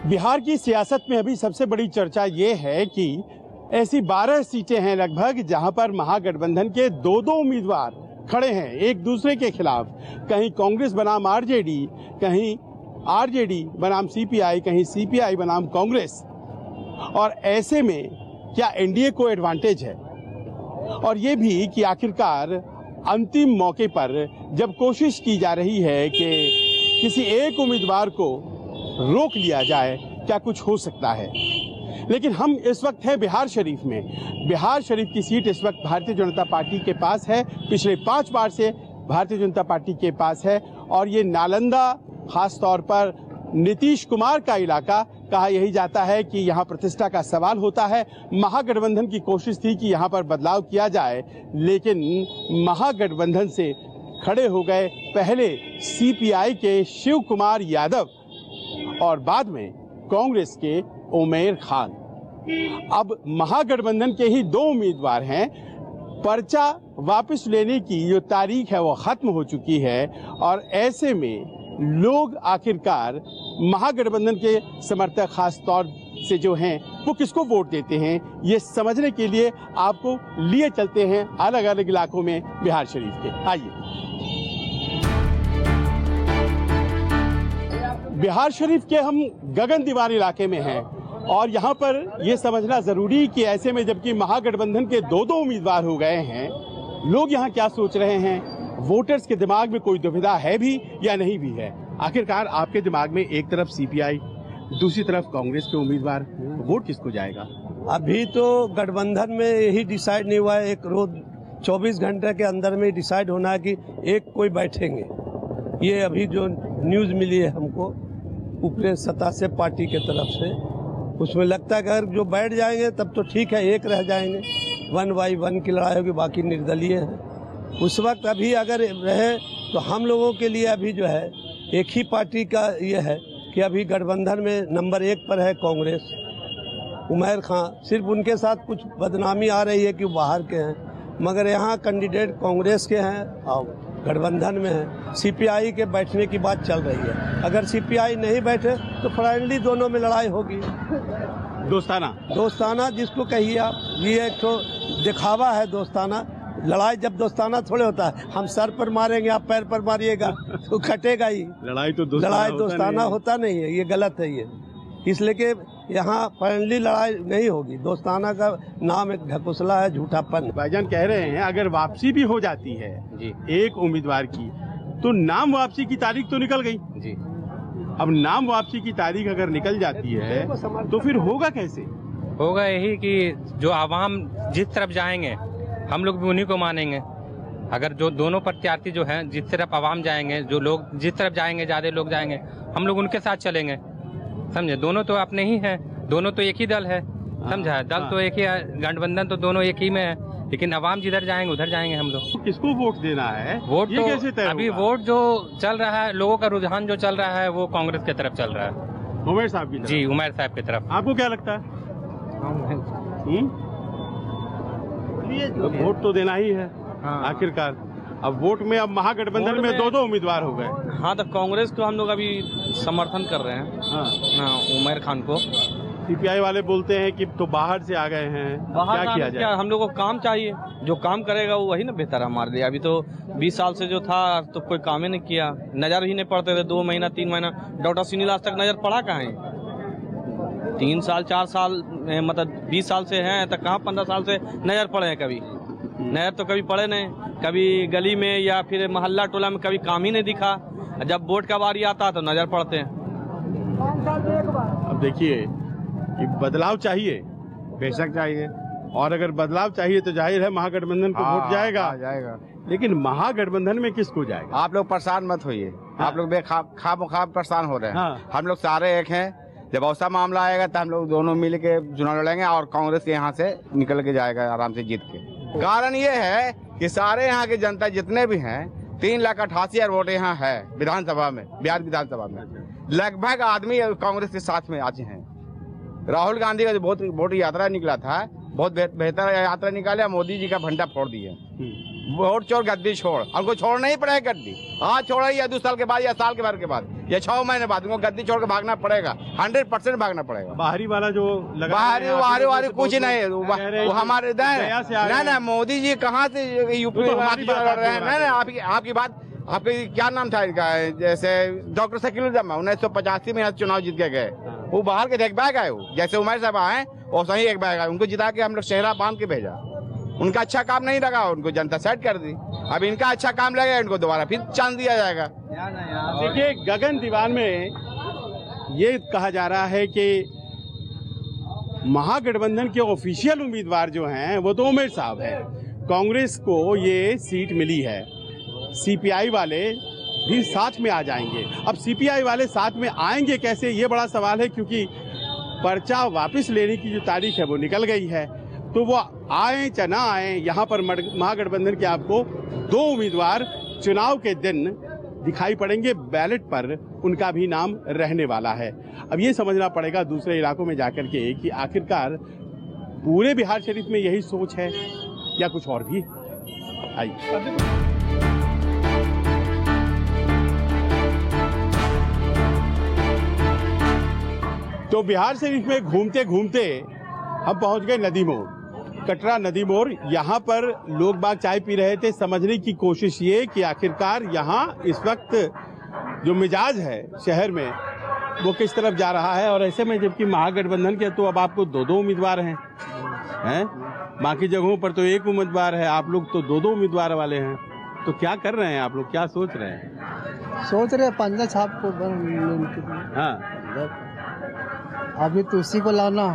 बिहार की सियासत में अभी सबसे बड़ी चर्चा ये है कि ऐसी 12 सीटें हैं लगभग जहां पर महागठबंधन के दो उम्मीदवार खड़े हैं एक दूसरे के खिलाफ। कहीं कांग्रेस बनाम आरजेडी, कहीं आरजेडी बनाम सीपीआई, कहीं सीपीआई बनाम कांग्रेस। और ऐसे में क्या एनडीए को एडवांटेज है? और ये भी कि आखिरकार अंतिम मौके पर जब कोशिश की जा रही है कि किसी एक उम्मीदवार को रोक लिया जाए, क्या कुछ हो सकता है? लेकिन हम इस वक्त हैं बिहार शरीफ में। बिहार शरीफ की सीट इस वक्त भारतीय जनता पार्टी के पास है, पिछले 5 बार से भारतीय जनता पार्टी के पास है। और ये नालंदा, खास तौर पर नीतीश कुमार का इलाका, कहा यही जाता है कि यहाँ प्रतिष्ठा का सवाल होता है। महागठबंधन की कोशिश थी कि यहाँ पर बदलाव किया जाए, लेकिन महागठबंधन से खड़े हो गए पहले सीपीआई के शिव कुमार यादव और बाद में कांग्रेस के उमैर खान। अब महागठबंधन के ही 2 उम्मीदवार हैं। पर्चा वापस लेने की जो तारीख है वो खत्म हो चुकी है और ऐसे में लोग आखिरकार महागठबंधन के समर्थक खास तौर से जो हैं वो किसको वोट देते हैं, ये समझने के लिए आपको लिए चलते हैं अलग अलग इलाकों में बिहार शरीफ के। आइए, बिहार शरीफ के हम गगन दीवार इलाके में हैं और यहाँ पर ये समझना जरूरी कि ऐसे में जबकि महागठबंधन के 2 उम्मीदवार हो गए हैं, लोग यहाँ क्या सोच रहे हैं, वोटर्स के दिमाग में कोई दुविधा है भी या नहीं भी है? आखिरकार आपके दिमाग में एक तरफ सीपीआई, दूसरी तरफ कांग्रेस के उम्मीदवार, वोट किसको जाएगा? अभी तो गठबंधन में यही डिसाइड नहीं हुआ है। एक रोज 24 घंटे के अंदर में डिसाइड होना है कि एक कोई बैठेंगे। ये अभी जो न्यूज़ मिली है हमको ऊपरी सतह से पार्टी के तरफ से, उसमें लगता है कि अगर जो बैठ जाएंगे तब तो ठीक है, एक रह जाएंगे, 1 बाई 1 की लड़ाई होगी, बाकी निर्दलीय है। उस वक्त अभी अगर रहे तो हम लोगों के लिए अभी जो है एक ही पार्टी का ये है कि अभी गठबंधन में नंबर 1 पर है कांग्रेस, उमैर खान। सिर्फ उनके साथ कुछ बदनामी आ रही है कि बाहर के हैं, मगर यहाँ कैंडिडेट कांग्रेस के हैं और गठबंधन में है। सीपीआई के बैठने की बात चल रही है। अगर सीपीआई नहीं बैठे तो फ्रेंडली दोनों में लड़ाई होगी, दोस्ताना जिसको कहिए आप। ये एक तो दिखावा है दोस्ताना। लड़ाई जब दोस्ताना थोड़े होता है, हम सर पर मारेंगे आप पैर पर मारिएगा तो खटेगा ही। लड़ाई दोस्ताना होता नहीं है, ये गलत है। ये इसलिए कि यहाँ फ्रेंडली लड़ाई नहीं होगी, दोस्ताना का नाम एक ढकोसला है, झूठापन। भाईजान कह रहे हैं अगर वापसी भी हो जाती है जी एक उम्मीदवार की, तो नाम वापसी की तारीख तो निकल गई जी। अब नाम वापसी की तारीख अगर निकल जाती है तो फिर होगा कैसे? होगा यही कि जो आवाम जिस तरफ जाएंगे हम लोग भी उन्हीं को मानेंगे। अगर जो दोनों प्रत्याशी जो हैं जिस तरफ आवाम जाएंगे, जो लोग जिस तरफ जाएंगे, ज़्यादा लोग जाएंगे, हम लोग उनके साथ चलेंगे। समझे? दोनों तो अपने ही हैं, दोनों तो एक ही दल है। समझा? दल तो एक ही है, गठबंधन तो दोनों एक ही में है, लेकिन आवाम जिधर जाएंगे उधर जाएंगे हम लोग। किसको वोट देना है? वोट तो कैसे तय अभी होगा? वोट जो चल रहा है, लोगों का रुझान जो चल रहा है वो कांग्रेस की तरफ चल रहा है। उमैर साहब की तरफ? जी, उमैर साहब की तरफ। आपको क्या लगता है? तो वोट तो देना ही है आखिरकार। अब वोट में अब महागठबंधन में 2 उम्मीदवार हो गए। हाँ, तो कांग्रेस को हम लोग अभी समर्थन कर रहे हैं। हाँ, उमैर खान को। सीपीआई वाले बोलते हैं कि तो बाहर से आ गए हैं, क्या किया जाए? हम लोग को काम चाहिए, जो काम करेगा वो वही ना बेहतर है हमारे लिए। अभी तो 20 साल से जो था तो कोई काम ही नहीं किया, नजर ही नहीं पड़ते थे। 2 महीना 3 महीना डॉक्टर सुनील आज तक नजर पड़ा कहाँ है? 3 साल 4 साल मतलब 20 साल से हैं, तो कहाँ 15 साल से नजर पड़े हैं? कभी नजर तो कभी पड़े नहीं, कभी गली में या फिर मोहल्ला टोला में कभी काम ही नहीं दिखा। जब वोट का बारी आता तो नजर पड़ते हैं। अब देखिए कि बदलाव चाहिए, बेशक चाहिए, और अगर बदलाव चाहिए तो जाहिर है महागठबंधन को वोट जाएगा। लेकिन महागठबंधन में किसको जाएगा? आप लोग परेशान मत होइए। आप लोग बेखाब परेशान हो रहे हैं। हम लोग सारे एक हैं। जब ऐसा मामला आएगा तो हम लोग दोनों मिल के चुनाव लड़ेंगे और कांग्रेस के यहाँ से निकल के जाएगा आराम से जीत के। कारण ये है कि सारे यहाँ की जनता जितने भी हैं, 3,88,000 वोट यहाँ है विधानसभा में, बिहार विधानसभा में। लगभग आदमी कांग्रेस के साथ में आज हैं। राहुल गांधी का जो बहुत वोट यात्रा निकला था, बहुत बेहतर यात्रा निकाले, मोदी जी का भंडा फोड़ दिया। वोट चोर गद्दी छोड़, हमको छोड़ना ही पड़ेगा गद्दी। आज छोड़ा या 2 साल के बाद या साल के भर के बाद, या 6 महीने बाद उनको गद्दी छोड़ के भागना पड़ेगा, 100% भागना पड़ेगा। बाहरी वाला जो लगा बाहरी कुछ नहीं, वो हमारे नहीं, मोदी जी कहाँ से यूपी में लड़ रहे हैं? नहीं, आपकी बात, आपके क्या नाम था इनका, जैसे डॉक्टर शकील, 1985 में चुनाव जीत के गए, वो बाहर के एक बैग आए, वो जैसे उमर साहब आए और सही एक बैग आए, उनको जिता के हम लोग चेहरा बांध के भेजा। उनका अच्छा काम नहीं लगा, उनको जनता सेट कर दी। अब इनका अच्छा काम लगेगा, इनको दोबारा फिर चांस दिया जाएगा। देखिए, गगन दीवान में ये कहा जा रहा है कि महागठबंधन के ऑफिशियल उम्मीदवार जो हैं वो तो उमेर साहब हैं। कांग्रेस को ये सीट मिली है, सीपीआई वाले भी साथ में आ जाएंगे। अब सीपीआई वाले साथ में आएंगे कैसे, ये बड़ा सवाल है, क्योंकि पर्चा वापस लेने की जो तारीख है वो निकल गई है। तो वो आए चाहे ना आए, यहाँ पर महागठबंधन के आपको 2 उम्मीदवार चुनाव के दिन दिखाई पड़ेंगे। बैलेट पर उनका भी नाम रहने वाला है। अब ये समझना पड़ेगा दूसरे इलाकों में जाकर के कि आखिरकार पूरे बिहार शरीफ में यही सोच है या कुछ और भी। आइए, तो बिहार शरीफ में घूमते घूमते हम पहुंच गए नदी मोड़, कटरा नदी मोड़। यहाँ पर लोग बाग चाय पी रहे थे। समझने की कोशिश ये कि आखिरकार यहाँ इस वक्त जो मिजाज है शहर में वो किस तरफ जा रहा है। और ऐसे में जबकि महागठबंधन के तो अब आपको 2-2 उम्मीदवार हैं, बाकी जगहों पर तो 1 उम्मीदवार है, आप लोग तो 2-2 उम्मीदवार वाले हैं। तो क्या कर रहे हैं आप लोग, क्या सोच रहे हैं? सोच रहे पंजा छाप को हाँ, अभी तो उसी को लाना,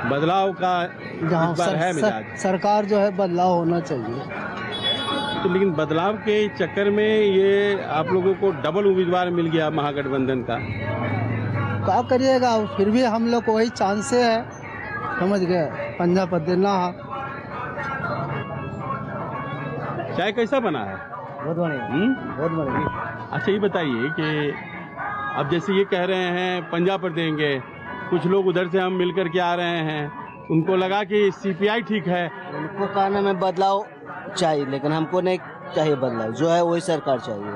बदलाव का इस बार है मिजाज। सरकार जो है बदलाव होना चाहिए। तो लेकिन बदलाव के चक्कर में ये आप लोगों को डबल उम्मीदवार मिल गया महागठबंधन का। क्या करिएगा, फिर भी हम लोग को वही चांस है, समझ गए, पंजा पर देना। चाय कैसा बना है? बहुत बढ़िया, बहुत बढ़िया। अच्छा, ये बताइए कि अब जैसे ये कह रहे हैं पंजा पर देंगे, कुछ लोग उधर से हम मिलकर के आ रहे हैं, उनको लगा कि सीपीआई ठीक है। उनको कहने में बदलाव चाहिए, लेकिन हमको नहीं चाहिए बदलाव, जो है वही सरकार चाहिए।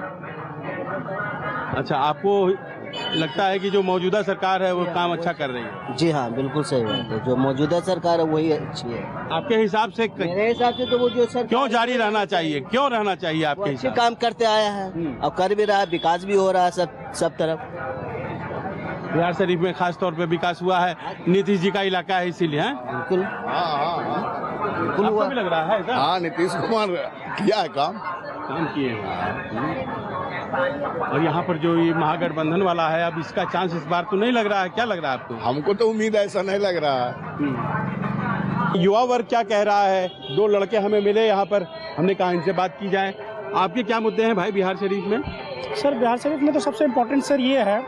अच्छा, आपको लगता है कि जो मौजूदा सरकार है वो काम अच्छा कर रही है? जी हाँ, बिल्कुल सही बात है, जो मौजूदा सरकार है वही अच्छी है। आपके हिसाब से? मेरे हिसाब से तो वो जो सरकार क्यों जारी रहना चाहिए, क्यों रहना चाहिए आपके हिसाब? काम करते आया है और कर भी रहा है, विकास भी हो रहा है सब तरफ। बिहार शरीफ में खास तौर पे विकास हुआ है, नीतीश जी का इलाका है इसीलिए। बिल्कुल बिल्कुल हुआ भी लग रहा है ऐसा? हाँ, नीतीश कुमार किया है काम किए हैं। और यहाँ पर जो ये महागठबंधन वाला है, अब इसका चांस इस बार तो नहीं लग रहा है। क्या लग रहा है आपको? हमको तो उम्मीद ऐसा नहीं लग रहा है। युवा वर्ग क्या कह रहा है? 2 लड़के हमें मिले यहाँ पर, हमने कहा इनसे बात की जाए। आपके क्या मुद्दे हैं भाई बिहार शरीफ में? सर, बिहार शरीफ में तो सबसे इम्पोर्टेंट सर ये है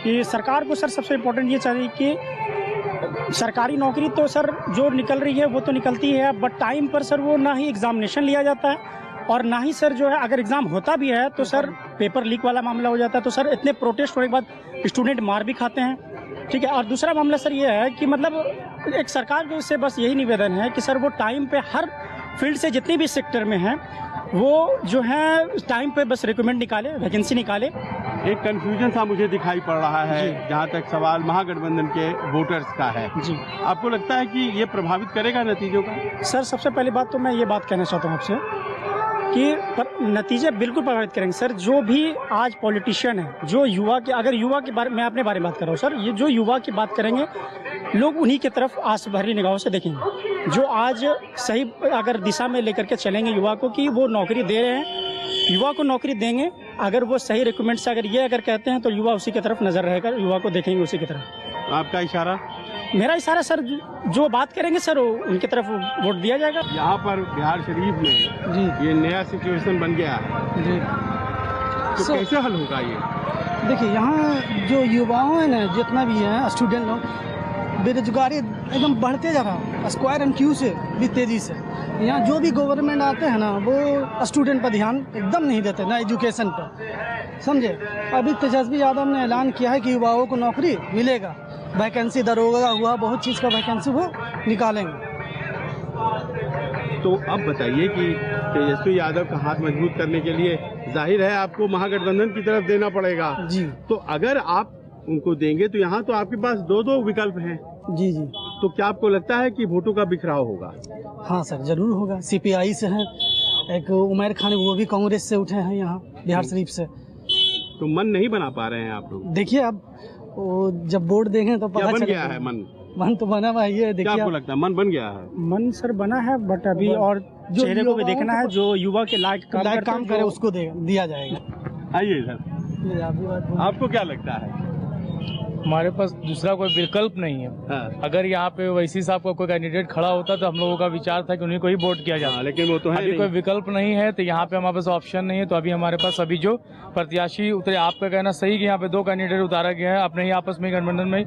कि सरकार को सर सबसे इम्पोर्टेंट ये चाहिए कि सरकारी नौकरी तो सर जो निकल रही है वो तो निकलती है, बट टाइम पर सर वो ना ही एग्जामिनेशन लिया जाता है और ना ही सर जो है अगर एग्ज़ाम होता भी है तो सर पेपर लीक वाला मामला हो जाता है। तो सर इतने प्रोटेस्ट होने के बाद स्टूडेंट मार भी खाते हैं, ठीक है। और दूसरा मामला सर ये है कि मतलब एक सरकार को इससे बस यही निवेदन है कि सर वो टाइम पे हर फील्ड से जितनी भी सेक्टर में है वो जो है टाइम पे बस रिक्रूटमेंट निकाले, वैकेंसी निकाले। एक कंफ्यूजन सा मुझे दिखाई पड़ रहा है जहाँ तक सवाल महागठबंधन के वोटर्स का है जी। आपको लगता है कि ये प्रभावित करेगा नतीजों का? सर, सबसे पहली बात तो मैं ये बात कहना चाहता हूँ आपसे कि नतीजे बिल्कुल प्रभावित करेंगे सर। जो भी आज पॉलिटिशियन है, जो युवा के, अगर युवा के बारे, मैं अपने बारे में बात कर रहा हूँ सर, ये जो युवा की बात करेंगे लोग उन्हीं की तरफ आस भरी निगाहों से देखेंगे, जो आज सही अगर दिशा में लेकर के चलेंगे युवा को कि वो नौकरी दे रहे हैं, युवा को नौकरी देंगे। अगर वो सही रिक्रूटमेंट से अगर कहते हैं तो युवा उसी की तरफ नजर रहेगा, युवा को देखेंगे उसी की तरफ। आपका इशारा? मेरा इशारा सर, जो बात करेंगे सर उनकी तरफ वोट दिया जाएगा। यहाँ पर बिहार शरीफ में जी ये नया सिचुएशन बन गया है जी, तो कैसे हल होगा ये? देखिए, यहाँ जो युवाओं है ना, जितना भी है स्टूडेंट लोग, बेरोजगारी एकदम बढ़ते जा रहा है, स्क्वायर एंड क्यू से भी तेजी से। यहाँ जो भी गवर्नमेंट आते हैं ना वो स्टूडेंट पर ध्यान एकदम नहीं देते, ना एजुकेशन पर, समझे। अभी तेजस्वी यादव ने ऐलान किया है कि युवाओं को नौकरी मिलेगा, वैकेंसी दरोगा हुआ, बहुत चीज़ का वैकेंसी वो निकालेंगे। तो अब बताइए कि तेजस्वी यादव का हाथ मजबूत करने के लिए जाहिर है आपको महागठबंधन की तरफ देना पड़ेगा। जी तो अगर आप उनको देंगे तो यहाँ तो आपके पास दो विकल्प हैं। जी जी। तो क्या आपको लगता है कि वोटों का बिखराव होगा? हाँ सर, जरूर होगा। सीपीआई से हैं, एक उमर खान वो भी कांग्रेस से उठे हैं यहाँ बिहार शरीफ से। तो मन नहीं बना पा रहे हैं आप लोग? देखिए अब वो जब वोट देंगे तो क्या पता बन चलेगा। गया है मन? मन तो बना हुआ है, ये क्या देखिए आपको लगता है मन बन गया है? मन सर बना है, बट अभी और जो चेहरे को भी युवाओं देखना है, जो युवा के लायक काम करे उसको दिया जाएगा। आइए इधर, आपको क्या लगता है? हमारे पास दूसरा कोई विकल्प नहीं है। हाँ। अगर यहाँ पे वैसी साहब का कोई कैंडिडेट खड़ा होता तो हम लोगों का विचार था कि उन्हीं को ही वोट किया जाए, लेकिन वो तो है अभी नहीं। कोई विकल्प नहीं है, तो यहाँ पे हमारे पास ऑप्शन नहीं है। तो अभी हमारे पास अभी जो प्रत्याशी उतरे, आपका कहना सही कि यहाँ पे 2 कैंडिडेट उतारा गया है, अपने ही आपस में गठबंधन में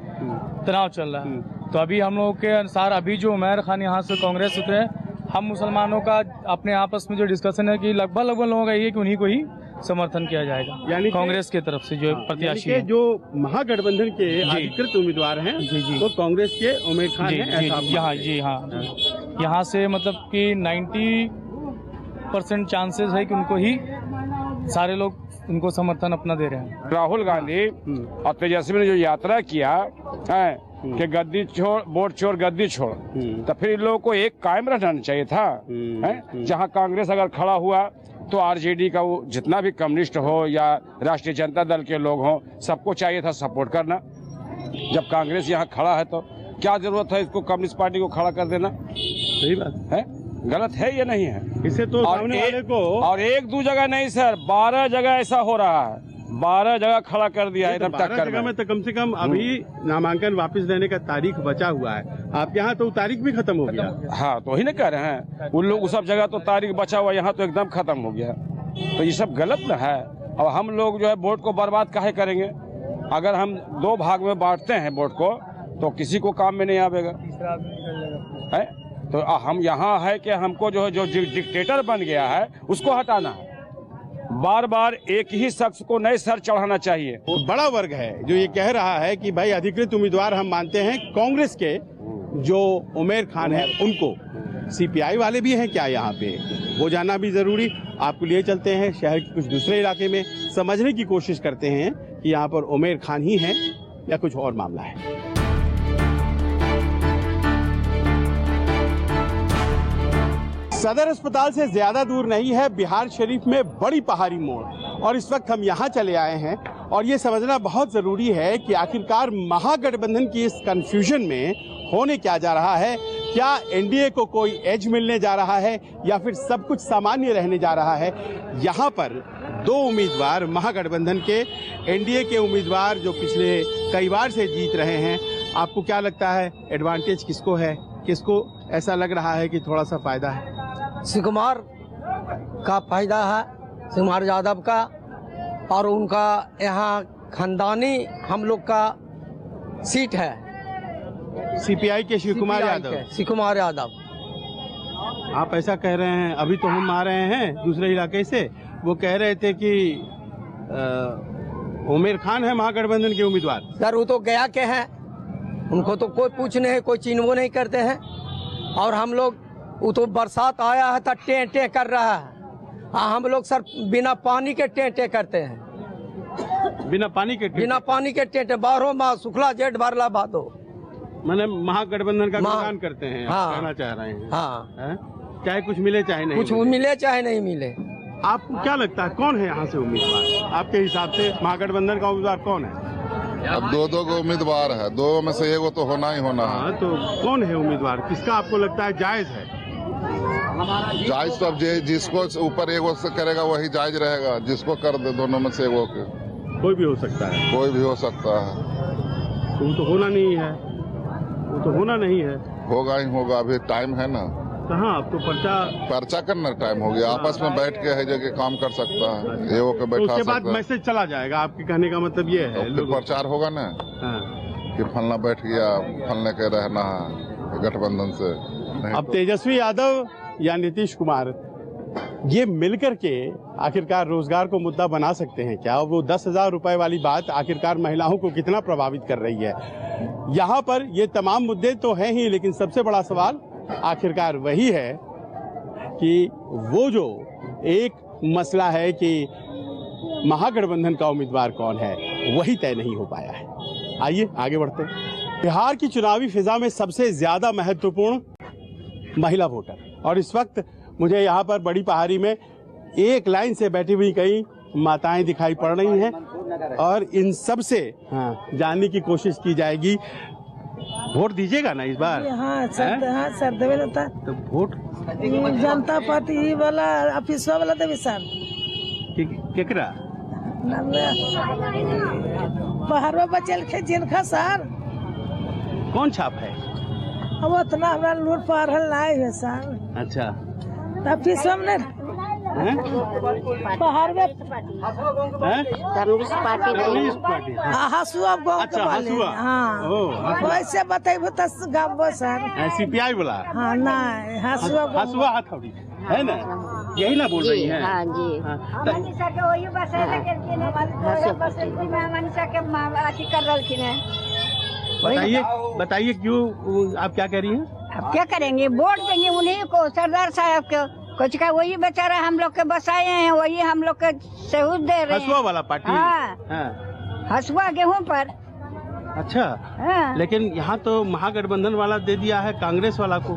तनाव चल रहा है। तो अभी हम लोगों के अनुसार अभी जो उमर खान यहाँ से कांग्रेस उतरे, हम मुसलमानों का अपने आपस में जो डिस्कशन है कि लगभग लोगों का ये है कि उन्हीं को ही समर्थन किया जाएगा, यानी कांग्रेस की तरफ से जो प्रत्याशी यानी है। कि जो महागठबंधन के अधिकृत उम्मीदवार हैं तो कांग्रेस के उमर खान हैं, ऐसा आप यहाँ मानते हैं? जी हाँ, यहाँ से मतलब कि 90% चांसेस है कि उनको ही सारे लोग उनको समर्थन अपना दे रहे हैं। राहुल गांधी और तेजस्वी ने जो यात्रा किया है कि गद्दी छोड़ वोट चोर गद्दी छोड़, तो फिर इन लोगों को एक कायम रहना चाहिए था। जहाँ कांग्रेस अगर खड़ा हुआ तो आरजेडी का वो जितना भी कम्युनिस्ट हो या राष्ट्रीय जनता दल के लोग हों, सबको चाहिए था सपोर्ट करना। जब कांग्रेस यहाँ खड़ा है तो क्या जरूरत है इसको कम्युनिस्ट पार्टी को खड़ा कर देना? सही बात है, गलत है या नहीं है? इसे तो सामने वाले को और 1-2 जगह नहीं सर, 12 जगह ऐसा हो रहा है, 12 जगह खड़ा कर दिया है एकदम टक्कर में। तो कम से कम अभी नामांकन वापस देने का तारीख बचा हुआ है, आपके यहाँ तो तारीख भी खत्म हो गया। हाँ, तो वही ना कह रहे हैं, उन लोग उस सब जगह तो तारीख बचा हुआ, यहाँ तो एकदम खत्म हो गया। तो ये सब गलत ना है। और हम लोग जो है वोट को बर्बाद काहे करेंगे? अगर हम 2 भाग में बांटते हैं वोट को तो किसी को काम में नहीं आवेगा है। तो हम यहाँ है कि हमको जो है जो डिक्टेटर बन गया है उसको हटाना है। बार बार एक ही शख्स को नए सर चढ़ाना चाहिए। बड़ा वर्ग है जो ये कह रहा है कि भाई अधिकृत उम्मीदवार हम मानते हैं कांग्रेस के जो उमर खान है उनको। सीपीआई वाले भी हैं क्या यहाँ पे, वो जानना भी जरूरी। आपको लिए चलते हैं शहर के कुछ दूसरे इलाके में, समझने की कोशिश करते हैं कि यहाँ पर उमर खान ही हैं या कुछ और मामला है। सदर अस्पताल से ज्यादा दूर नहीं है बिहार शरीफ में बड़ी पहाड़ी मोड़, और इस वक्त हम यहाँ चले आए हैं और ये समझना बहुत जरूरी है कि आखिरकार महागठबंधन की इस कंफ्यूजन में होने क्या जा रहा है। क्या एनडीए को कोई एज मिलने जा रहा है या फिर सब कुछ सामान्य रहने जा रहा है? यहाँ पर 2 उम्मीदवार महागठबंधन के, एनडीए के उम्मीदवार जो पिछले कई बार से जीत रहे हैं। आपको क्या लगता है एडवांटेज किसको है, किसको ऐसा लग रहा है कि थोड़ा सा फायदा है? शिवकुमार का फायदा है, शिवकुमार यादव का, और उनका यहाँ खानदानी हम लोग का सीट है। सीपीआई के शिवकुमार यादव। शिवकुमार यादव, आप ऐसा कह रहे हैं? अभी तो हम आ रहे हैं दूसरे इलाके से, वो कह रहे थे कि उमर खान है महागठबंधन के उम्मीदवार। सर वो तो गया के हैं, उनको तो कोई पूछने है, कोई चिन्ह नहीं करते हैं। और हम लोग वो तो बरसात आया है तो टें कर रहा है, हम लोग सर बिना पानी के टें करते हैं। बिना पानी के टें 12 माह सुखला जेठ भरला भादो, मैंने महागठबंधन का गुणगान करते हैं। हाँ, कहना चाह रहे हैं। हाँ, चाहे कुछ मिले चाहे नहीं, कुछ मिले चाहे नहीं मिले। आपको क्या लगता है कौन है यहाँ से उम्मीदवार? आपके हिसाब से महागठबंधन का उम्मीदवार कौन है? अब 2 को उम्मीदवार है, 2 में से एगो तो होना ही होना है। तो कौन है उम्मीदवार, किसका आपको लगता है जायज है? जायज तो अब जिसको ऊपर एगो से करेगा वही जायज रहेगा, जिसको कर दे दोनों में से एगो के। कोई भी हो सकता है, कोई भी हो सकता है। तो वो तो होना नहीं है, वो तो होना नहीं है। होगा ही होगा, अभी टाइम है ना। कहाँ अब तो पर्चा करना टाइम हो गया। आपस में बैठ के है जगह काम कर सकता है, एगो के बैठा उसके बाद मैसेज चला जाएगा। आपके कहने का मतलब ये है तो प्रचार होगा ना कि फलना बैठ गया, फलने के रहना है गठबंधन से। अब तेजस्वी यादव या नीतीश कुमार ये मिलकर के आखिरकार रोजगार को मुद्दा बना सकते हैं क्या? वो 10,000 रुपए वाली बात आखिरकार महिलाओं को कितना प्रभावित कर रही है? यहाँ पर ये तमाम मुद्दे तो हैं ही, लेकिन सबसे बड़ा सवाल आखिरकार वही है कि वो जो एक मसला है कि महागठबंधन का उम्मीदवार कौन है वही तय नहीं हो पाया है। आइए आगे बढ़ते हैं। बिहार की चुनावी फिजा में सबसे ज्यादा महत्वपूर्ण महिला वोटर, और इस वक्त मुझे यहाँ पर बड़ी पहाड़ी में एक लाइन से बैठी हुई कई माताएं दिखाई पड़ रही हैं और इन सब से जानने की कोशिश की जाएगी। वोट दीजिएगा ना इस बार? हाँ सर देवे था। तो वोट जनता पार्टी वाला ऑफिस वाला देवे सर। केकरा बाहर में बचल के जिनका सर कौन छाप है? अब उतना हमरा लूट पढ़ल नहीं है सर। अच्छा ऑफिस में बाहर में कम्युनिस्ट पार्टी। हसुआ गाँव अच्छा, के वाले। हसुआ। हाँ वैसे बताइबो तो गाँव सर। CPI बोला? हाँ नहीं हसुआ हसुआ हथौड़ी है ना, यही ना बोल रही हैं? हाँ जी। मनीषा के वही बस बताइए क्यों, आप क्या कह रही हैं? अब क्या करेंगे, वोट देंगे उन्हीं को, सरदार साहब को। कुछ का वही बेचारा हम लोग के बसाए हैं, वही हम लोग के सहूद दे रहे हैं। हसुआ वाला पार्टी? हाँ। हसुआ गेहूं पर। अच्छा। हाँ। लेकिन यहाँ तो महागठबंधन वाला दे दिया है कांग्रेस वाला को।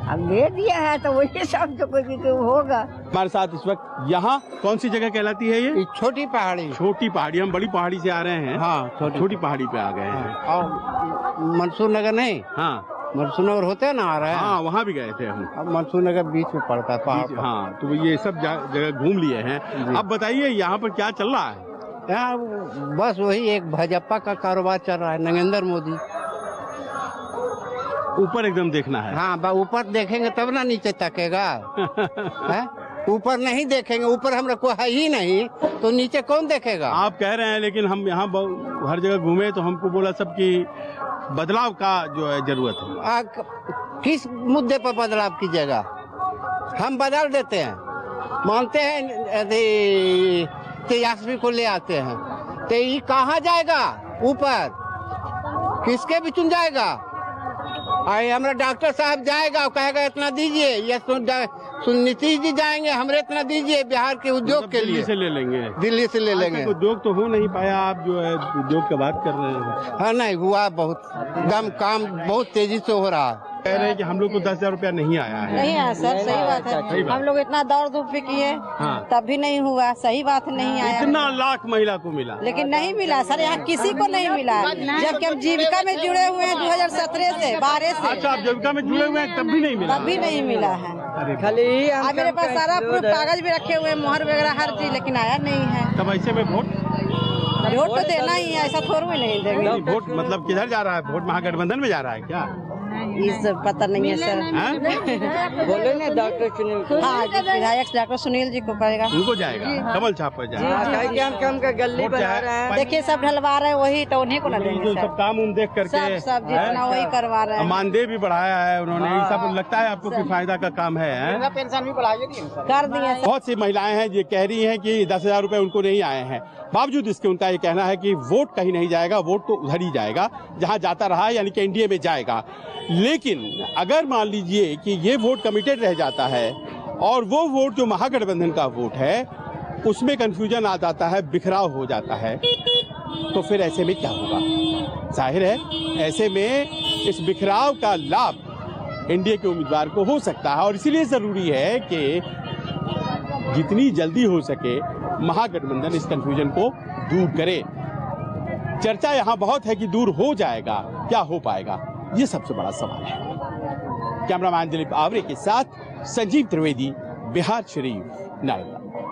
अब दे दिया है तो वही सब तो कोई होगा। हमारे साथ इस वक्त यहाँ कौन सी जगह कहलाती है ये? छोटी पहाड़ी। छोटी पहाड़ी, हम बड़ी पहाड़ी से आ रहे हैं। हाँ छोटी पहाड़ी पे आ गए हैं। और मंसूर नगर नहीं? हाँ मंसूर नगर होते हैं ना, आ रहे हैं। हाँ वहाँ भी गए थे हम। अब मंसूर नगर बीच में पड़ता है पहाड़। हाँ तो ये सब जगह घूम लिए हैं। अब बताइए यहाँ पर क्या चल रहा है? यहाँ बस वही एक भाजपा का कारोबार चल रहा है, नरेंद्र मोदी। ऊपर एकदम देखना है। हाँ ऊपर देखेंगे तब ना नीचे तकेगा। ऊपर नहीं देखेंगे, ऊपर हमरा को है ही नहीं तो नीचे कौन देखेगा? आप कह रहे हैं, लेकिन हम यहाँ हर जगह घूमे तो हमको बोला सब कि बदलाव का जो है जरूरत है। किस मुद्दे पर बदलाव कीजिएगा? हम बदल देते हैं, मानते हैं तेजस्वी को ले आते हैं तो ये कहाँ जाएगा? ऊपर किसके भी चुन जाएगा? आए हमारा डॉक्टर साहब जाएगा, कहेगा इतना दीजिए, या नीतीश जी जाएंगे हमरे इतना दीजिए बिहार के उद्योग के लिए। दिल्ली से ले लेंगे। दिल्ली से ले लेंगे। उद्योग तो हो नहीं पाया, आप जो है उद्योग की बात कर रहे हैं। हाँ नहीं हुआ, बहुत काम बहुत तेजी से हो रहा है। कह रहे हैं कि हम लोग को 10,000 रुपया नहीं आया है। नहीं आया सर, सही बात है। हम लोग इतना दौड़ धूप भी किए तब भी नहीं हुआ, सही बात नहीं आया। इतना लाख महिला को मिला लेकिन नहीं मिला सर, यहाँ किसी को नहीं मिला। जबकि हम जीविका में जुड़े हुए हैं 2017 से 12 से। अच्छा, आप जीविका में जुड़े हुए हैं तब भी नहीं मिला? तब भी नहीं मिला है। खाली मेरे पास सारा प्रूफ कागज भी रखे हुए, मोहर वगैरह हर चीज, लेकिन आया नहीं है। तब ऐसे में वोट तो देना ही है, ऐसा थोड़ा भी नहीं देंगे। वोट मतलब किधर जा रहा है? वोट महागठबंधन में जा रहा है क्या? इस पता नहीं है सर। बोले ना डॉक्टर सुनील। हाँ विधायक डॉक्टर सुनील जी को करेगा, उनको जाएगा, कमल छाप पर जाएगा। हम का गली बना रहे हैं, देखिए सब ढलवा रहे हैं, वही तो उन्हीं को ना देंगे। सब काम उम देख करके सब जितना वही करवा रहे हैं। मानदेय भी बढ़ाया है उन्होंने, ये सब लगता है आपको कि फायदा का काम है? पेंशन भी बढ़ाइए कर दिए। बहुत सी महिलाएं हैं जो कह रही हैं कि 10,000 रुपए उनको नहीं आए हैं। बावजूद इसके उनका ये कहना है कि वोट कहीं नहीं जाएगा, वोट तो उधर ही जाएगा जहां जाता रहा, यानी कि एनडीए में जाएगा। लेकिन अगर मान लीजिए कि ये वोट कमिटेड रह जाता है और वो वोट जो महागठबंधन का वोट है उसमें कंफ्यूजन आ जाता है, बिखराव हो जाता है, तो फिर ऐसे में क्या होगा? जाहिर है ऐसे में इस बिखराव का लाभ एनडीए के उम्मीदवार को हो सकता है और इसीलिए जरूरी है कि जितनी जल्दी हो सके महागठबंधन इस कंफ्यूजन को दूर करे। चर्चा यहाँ बहुत है कि दूर हो जाएगा, क्या हो पाएगा, ये सबसे बड़ा सवाल है। कैमरामैन दिलीप आवरे के साथ संजीव त्रिवेदी, बिहार शरीफ, नालंदा।